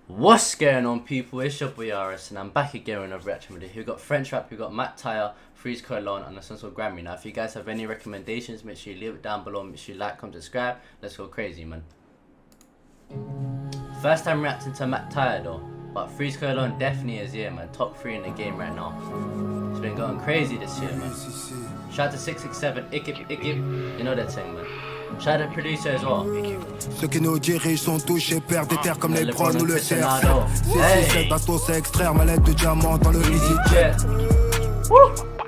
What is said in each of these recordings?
What's going on, people? It's your boy RS and I'm back again with another reaction video. We got French rap, we got Mac Tyre, Freeze Colon and the Sons of Grammy. Now if you guys have any recommendations, make sure you leave it down below, make sure you like, comment, subscribe. Let's go crazy, man. First time reacting to Mac Tyre though, but Freeze Colon definitely is here, man. Top 3 in the game right now. It's been going crazy this year, man. Shout out to 667, Ikip, you know that thing, man. Shout out to producer as well. Ceux qui nous dirigent sont touchés, perdent des terres comme les pros nous le CR7. C'est bateau, c'est extraire ma lettre de diamant dans le EasyJet.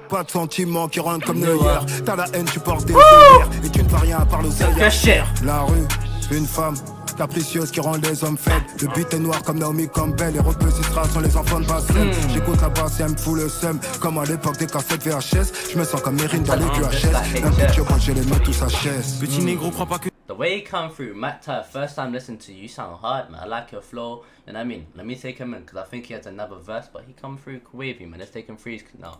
Pas de sentiments qui rentrent comme Neuer. T'as la haine, tu portes des œillères et tu ne vas rien à part l'oseille. La rue, une femme capricieuse qui rend les hommes faibles. Le beat est noir comme Naomi Campbell. Les repeux Istra sont les enfants de Bassem. J'écoute la basse et elle me fout le seum. Comme à l'époque des cassettes VHS. Je me sens comme Mérine dans les QHS. Un petit quand je les mets tous à chaise. Petit négro crois pas que the way you come through, Mac Tyre, first time listening to you, you sound hard, man. I like your flow. And I mean, let me take him in because I think he has another verse, but he come through wavy, man. Let's take him freeze now.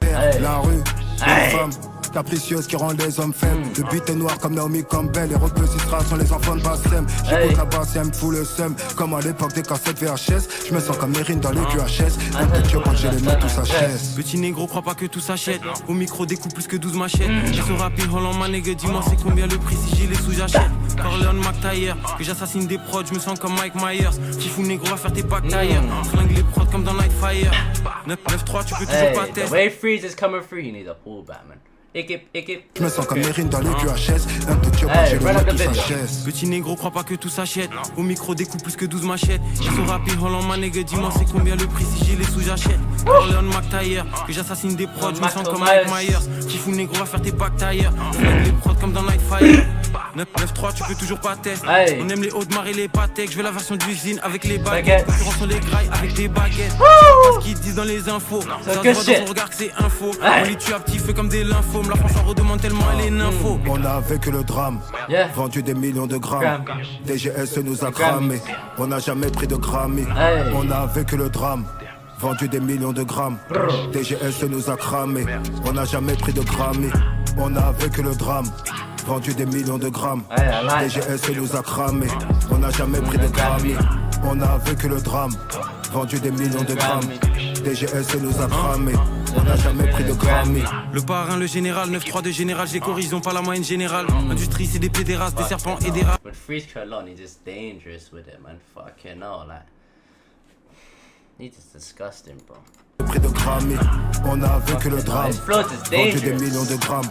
Hey. La rue, une femme capricieuse qui rend les hommes faibles. Le beat est noir comme Naomi Campbell. Les repeux Istra sont les enfants de Bassem. J'écoute la basse et elle me fout le seum. Comme à l'époque des cassettes VHS. Je me sens comme Mérine dans les QHS. Un petit quand je les mets tous à chaise. Petit négro crois pas que tout s'achète. Au micro découpe plus que 12 machettes. Je suis rapide, Holland ma nègre, dis-moi c'est combien le prix si j'ai les sous j'achète. Corleone Mac Tyre, que j'assassine des prods, je me sens comme Mike Myers. Petit fou négro va faire tes packs tailleurs. Flingue les prods comme dans Nightfire. 9-9-3 tu peux toujours pas The tester. way Freeze is coming through, he needs a pullback, man. Ikip. Je me sens comme Mérine dans les QHS. Un petit quand je les mets tous à chaise. Petit négro crois pas que tout s'achète. Au micro découpe plus que 12 machettes. Je suis rapide, Holland ma nègre, dis-moi c'est combien le prix si j'ai les sous j'achète. Corleone Mac Tyre, que j'assassine des prods, je me sens comme Mike Myers. Petit fou négro va faire tes packs tailleurs. Flingue les prods comme dans Nightfire. 9-9-3 tu peux toujours pas tester. On aime les hauts de marée, les pâtés. Je veux la version d'usine avec les baguettes. Concurrence sur les grailles avec des baguettes. Pas ce qu'ils disent dans les infos. Ça se voit dans son regard que c'est info. On les tue à petit feu comme des lymphomes. La France en redemande tellement elle est nympho. On a vécu le drame, vendu des millions de grammes. DGS nous a cramé, on n'a jamais pris de Grammy. On a vécu le drame, vendu des millions de grammes. DGS nous a cramé, on n'a jamais pris de Grammy. On a vécu le drame, vendu des millions de grammes. DGS nous a cramé, on n'a jamais pris de Grammy. On a vécu le drame, vendu des millions de grammes. DGS nous a cramé, on n'a jamais pris de Grammy. Le parrain, le général, 9-3 de général, j'ai corrigé, ils ont pas la moyenne générale. Industrie, c'est des pédérastes, des serpents et des rats. With Freeze Colon, he's just dangerous with it, man. Fucking hell, like. He's just disgusting, bro. Pris de Grammy, on a vécu le drame, His flow is vendu des dangerous. millions de grammes.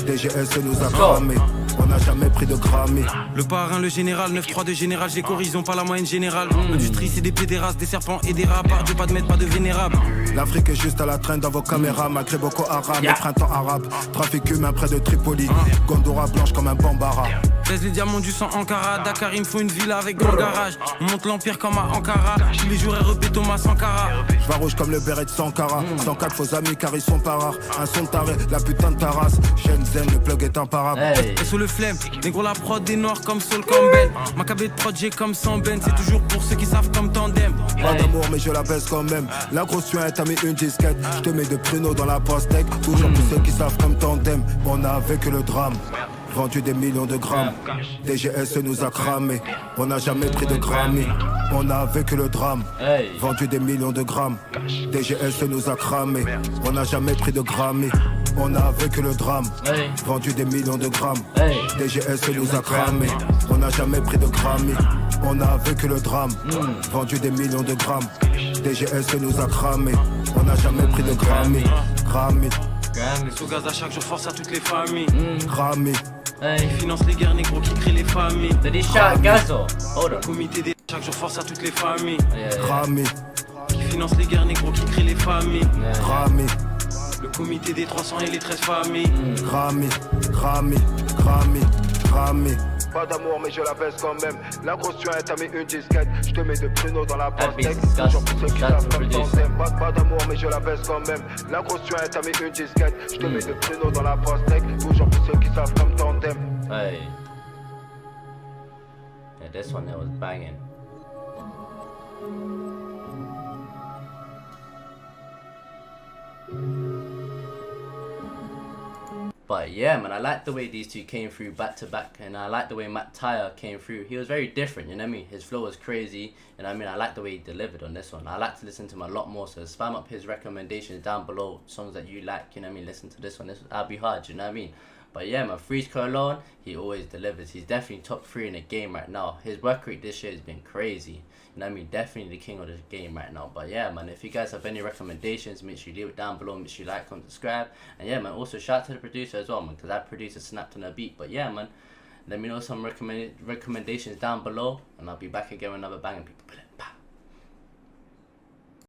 DGS nous a cramé, on n'a jamais pris de Grammy. Le parrain, le général, 9-3 de général, j'ai corrigé, ils ont pas la moyenne générale. Industrie, c'est des pédérastes, des serpents et des rats. Dieu pas de mettre, pas de vénérable. L'Afrique est juste à la traîne dans vos caméras, malgré Boko Haram et printemps arabe. Trafic humain près de Tripoli, Gondora blanche comme un Bambara. Laisse les diamants du sang Ankara. Dakar, il me faut une villa avec grand garage. On monte l'empire comme à Ankara. Tous les jours, REP Thomas Sankara. Je vais rouge comme le béret de Sankara. 104 faux amis car ils sont pas rares. Un son de taré, la putain de Taras. Shenzhen, le plug est imparable. Et sous le flemme, négro la prod des noirs comme Sol Campbell. Macabé de prod, j'ai comme 100 Ben. C'est toujours pour ceux qui savent comme tandem. Pas d'amour mais je la baisse quand même. La grosse suinte t'as mis une disquette. Je te mets de pruneaux dans la pastèque. Toujours pour ceux qui savent comme tandem. On a vécu le drame, vendu des millions de grammes. DGS nous a cramé, on n'a jamais pris de Grammy. On a vécu le drame, vendu des millions de grammes. DGS nous a cramé, on n'a jamais pris de Grammy. On a vécu le drame, vendu des millions de grammes. DGS nous a cramé, on n'a jamais pris de Grammy. On a vécu le drame, vendu des millions de grammes. DGS nous a cramé, on n'a jamais pris de Grammy. Grammy, Sous gaz à chaque jour, force à toutes les familles. Grammy. Qui finance les guerres, négro qui crée les familles. Did he shout Gazo? Hold on. Comité des chaque jour, force à toutes les familles. Grammy, Qui finance les guerres, négro qui crée les familles. Grammy, Le comité des 300 et les 13 familles. Grammy, Grammy, Grammy, Grammy. Pas d'amour mais je la baisse quand même. La grosse tu t'as mis une disquette. Je te mets de pruneaux dans la pastèque. Toujours pour ceux qui savent comme tandem. Pas d'amour mais je la baisse quand même. La grosse tu t'as mis une disquette. Je te mets de pruneaux dans la pastèque. Toujours pour ceux qui savent comme tandem. Hey. Yeah, this one that was banging. But yeah, man, I like the way these two came through back to back, and I like the way Matt Tyre came through. He was very different, you know what I mean? His flow was crazy, you know what I mean? I like the way he delivered on this one. I like to listen to him a lot more, so spam up his recommendations down below, songs that you like, you know what I mean? Listen to this one, that'll be hard, you know what I mean? But yeah, man, Freeze Cologne, he always delivers. He's definitely top 3 in the game right now. His work rate this year has been crazy. You know what I mean? Definitely the king of the game right now. But yeah, man, if you guys have any recommendations, make sure you leave it down below. Make sure you like, comment, subscribe. And yeah, man, also shout out to the producer as well, man, because that producer snapped on a beat. But yeah, man, let me know some recommendations down below. And I'll be back again with another bang. And people,